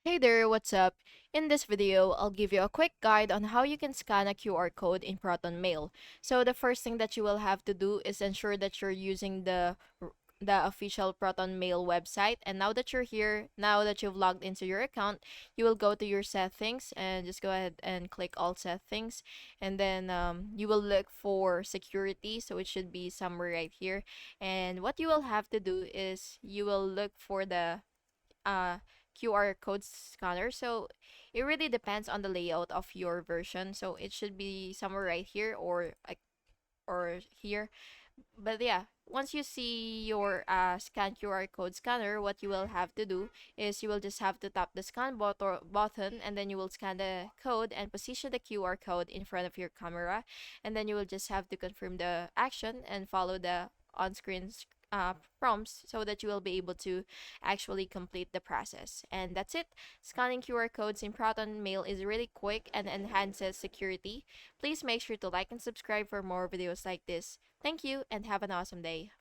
Hey there, what's up? In this video, I'll give you a quick guide on how you can scan a QR code in Proton Mail. So the first thing that you will have to do is ensure that you're using the official Proton Mail website. And now that you're here, now that you've logged into your account, you will go to your settings and just go ahead and click all settings. And then you will look for security. So it should be somewhere right here. And what you will have to do is you will look for the uh, QR code scanner. So it really depends on the layout of your version. So it should be somewhere right here or like or here. But yeah, once you see your scan QR code scanner, what you will have to do is you will just have to tap the button and then you will scan the code and position the QR code in front of your camera. And then you will just have to confirm the action and follow the on-screen prompts so that you will be able to actually complete the process. And that's it. Scanning QR codes in Proton Mail is really quick and enhances security. Please make sure to like and subscribe for more videos like this. Thank you and have an awesome day.